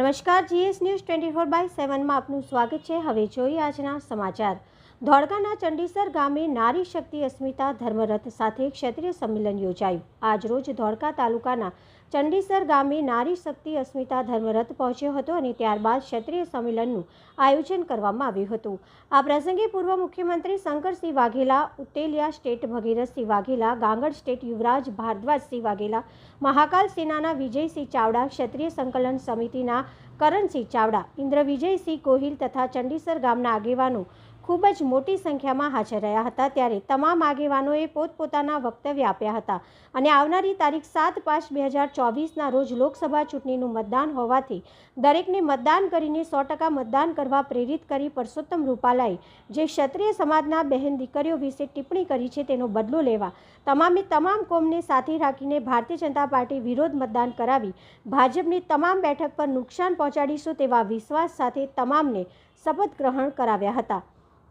નમસ્કાર, GS news 24/7 માં આપનું સ્વાગત છે। હવે જોઈએ આજના સમાચાર। ધોળકાના ચંડીસર ગામે નારી શક્તિ અસ્મિતા ધર્મરથ સાથે ક્ષત્રિય સંમેલન યોજાયું। આજ રોજ ધોળકા તાલુકાના ચંડીસર ગામે નારી શક્તિ અસ્મિતા ધર્મરથ પહોંચ્યો હતો અને ત્યારબાદ ક્ષત્રિય સંમેલનનું આયોજન કરવામાં આવ્યું હતું। આ પ્રસંગે પૂર્વ મુખ્યમંત્રી શંકરસિંહ વાઘેલા, ઉત્તેલિયા સ્ટેટ ભગીરથસિંહ વાઘેલા, ગાંગડ સ્ટેટ યુવરાજ ભારદ્વાજસિંહ વાઘેલા, મહાકાલ સેનાના વિજયસિંહ ચાવડા, ક્ષત્રિય સંકલન સમિતિના કરણસિંહ ચાવડા, ઇન્દ્ર વિજયસિંહ ગોહિલ તથા ચંડીસર ગામના આગેવાનો ખૂબ જ મોટી સંખ્યામાં હાજર રહ્યા હતા। ત્યારે તમામ આગેવાનોએ પોતપોતાના વક્તવ્ય આપ્યા હતા અને આવનારી તારીખ 7/5/2024ના રોજ લોકસભા ચૂંટણીનું મતદાન હોવાથી દરેકને મતદાન કરીને 100% મતદાન કરવા પ્રેરિત કરી પરસોત્તમ રૂપાલાએ જે ક્ષત્રિય સમાજના બહેન દીકરીઓ વિશે ટિપ્પણી કરી છે તેનો બદલો લેવા તમામે તમામ કોમને સાથે રાખીને ભારતીય જનતા પાર્ટી વિરોધ મતદાન કરાવી ભાજપની તમામ બેઠક પર નુકસાન પહોંચાડીશું તેવા વિશ્વાસ સાથે તમામને શપથ ગ્રહણ કરાવ્યા હતા।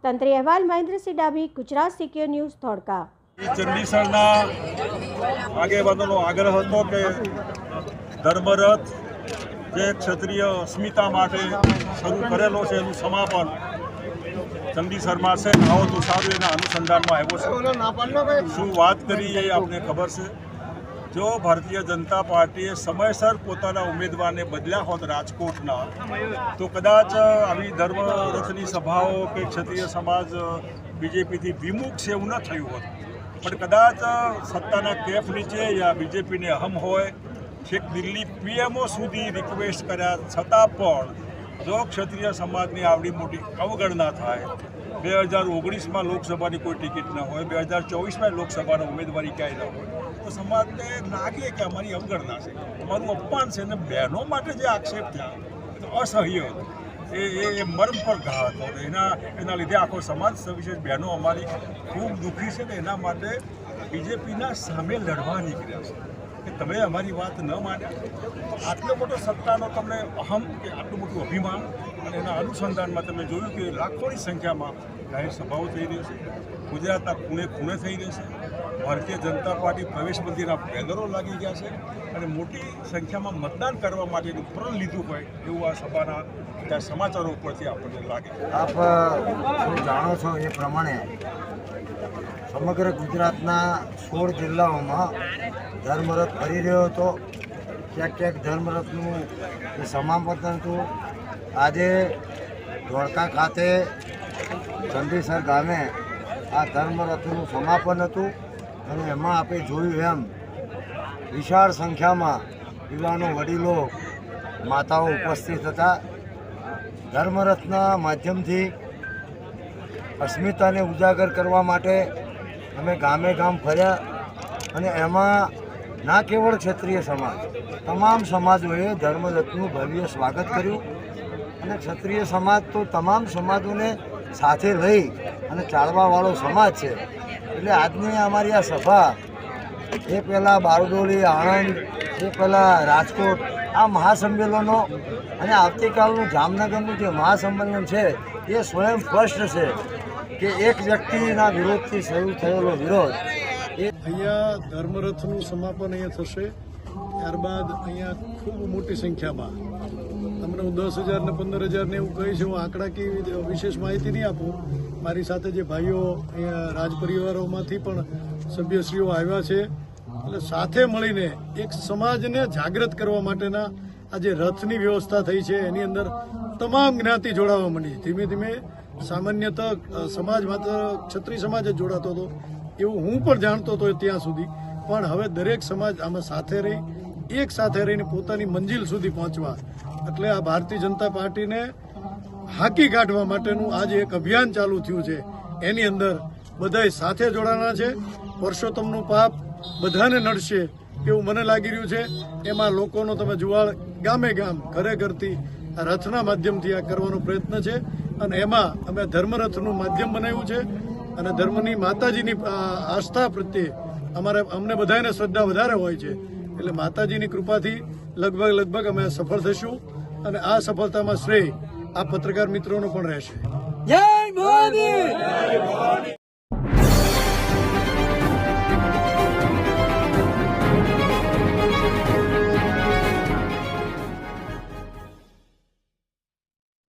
તંત્રી અહેવાલ મહેન્દ્રસિંહ ડાભી, ગુજરાત સિક્યોર ન્યૂઝ, ધોળકા। ચંડીસરના આગેવાનોનો આગ્રહ હતો કે ધર્મરથ જે ક્ષત્રિય અસ્મિતા માટે શરૂ કરેલો છે એનું સમાપન ચંડીસરમાં છે। આવો તો સારું એના અનુસંધાનમાં આવ્યો છે। શું વાત કરી એ આપને ખબર છે? જો ભારતીય જનતા પાર્ટીએ સમયસર પોતાના ઉમેદવારને બદલ્યા હોત રાજકોટના, તો કદાચ આવી ધર્મરથની સભાઓ કે ક્ષત્રિય સમાજ બીજેપીથી વિમુખ છે એવું ન થયું હોત। પણ કદાચ સત્તાના કેફ નીચે યા બીજેપીને અહમ હોય, છેક દિલ્હી પીએમઓ સુધી રિક્વેસ્ટ કર્યા છતાં પણ જો ક્ષત્રિય સમાજની આવડી મોટી અવગણના થાય, 2019માં લોકસભાની કોઈ ટિકિટ ન હોય, 2024માં લોકસભાની ઉમેદવારી ક્યાંય ન હોય, તો સમાજને લાગે કે અમારી અવગણના છે, અમારું અપમાન છે। અને બહેનો માટે જે આક્ષેપ થયા તો અસહ્ય હતો, એ મર્મ પર ઘા હતો। એના લીધે આખો સમાજ, સવિશેષ બહેનો અમારી ખૂબ દુઃખી છે ને એના માટે બીજેપીના સામે લડવા નીકળ્યા છે કે તમે અમારી વાત ન માન્યા। આટલો મોટો સત્તાનો તમને અહમ કે આટલું મોટું અભિમાન, અને એના અનુસંધાનમાં તમે જોયું કે લાખોની સંખ્યામાં જાહેર સભાઓ થઈ રહી છે, ગુજરાતના ખૂણે ખૂણે થઈ રહી છે, ભારતીય જનતા પાર્ટી પ્રવેશ મંદિરના બેનરો લાગી ગયા છે અને મોટી સંખ્યામાં મતદાન કરવા માટેનું પ્રણ લીધું હોય એવું આ સભાના ત્યાં સમાચારો ઉપરથી આપણને લાગે। આપ જાણો છો એ પ્રમાણે સમગ્ર ગુજરાતના 16 જિલ્લાઓમાં ધર્મરથ ફરી રહ્યો હતો। ક્યાંક ક્યાંક ધર્મરથનું જે સમાપન હતું, આજે ધોળકા ખાતે ચંડીસર ગામે આ ધર્મરથનું સમાપન હતું અને એમાં આપણે જોયું એમ વિશાળ સંખ્યામાં યુવાનો, વડીલો, માતાઓ ઉપસ્થિત હતા। ધર્મરથના માધ્યમથી અસ્મિતાને ઉજાગર કરવા માટે અમે ગામે ગામ ફર્યા અને એમાં ના કેવળ ક્ષત્રિય સમાજ, તમામ સમાજોએ ધર્મરથનું ભવ્ય સ્વાગત કર્યું અને ક્ષત્રિય સમાજ તો તમામ સમાજોને સાથે લઈ અને ચાલવાવાળો સમાજ છે। એટલે આજની અમારી આ સભા એ પહેલાં બારડોલી, આણંદ, એ પહેલાં રાજકોટ, આ મહાસંમેલનો અને આવતીકાલનું જામનગરનું જે મહાસંમેલન છે એ સ્વયં સ્પષ્ટ છે કે એક વ્યક્તિના વિરોધથી શરૂ થયેલો વિરોધ અહીંયા ધર્મરથનું સમાપન અહીંયા થશે। ત્યારબાદ અહીંયા ખૂબ મોટી સંખ્યામાં, તમને હું 10,000 ને 15,000 ને એવું કહીશ, હું આંકડાકીય વિશેષ માહિતી નહીં આપું। મારી સાથે જે ભાઈઓ અહીંયા રાજપરિવારોમાંથી પણ સભ્યશ્રીઓ આવ્યા છે, એટલે સાથે મળીને એક સમાજને જાગૃત કરવા માટેના આ જે રથની વ્યવસ્થા થઈ છે એની અંદર તમામ જ્ઞાતિ જોડાવા માંડી। ધીમે ધીમે સામાન્યતઃ સમાજ માત્ર ક્ષત્રિય સમાજ જ જોડાતો હતો એવું હું પણ જાણતો હતો ત્યાં સુધી, પણ હવે દરેક સમાજ આમાં સાથે રહી, એક સાથે રહીને પોતાની મંજિલ સુધી પહોંચવા, એટલે આ ભારતીય જનતા પાર્ટીને હાંકી કાઢવા માટેનું આજે એક અભિયાન ચાલુ થયું છે। એની અંદર બધાય સાથે જોડાના છે। પરસોત્તમનું પાપ બધાને નડશે એવું મને લાગી રહ્યું છે। એમાં લોકોનો તમે જુવાળ ગામે ગામ, ઘરે ઘરથી આ રથના માધ્યમથી આ કરવાનો પ્રયત્ન છે અને એમાં અમે ધર્મરથનું માધ્યમ બનાવ્યું છે અને ધર્મની માતાજીની આસ્થા પ્રત્યે અમને બધાને શ્રદ્ધા વધારે હોય છે, એટલે માતાજીની કૃપાથી લગભગ અમે સફળ થઈશું અને આ સફળતામાં શ્રેય આ પત્રકાર મિત્રોનો પણ રહેશે। જય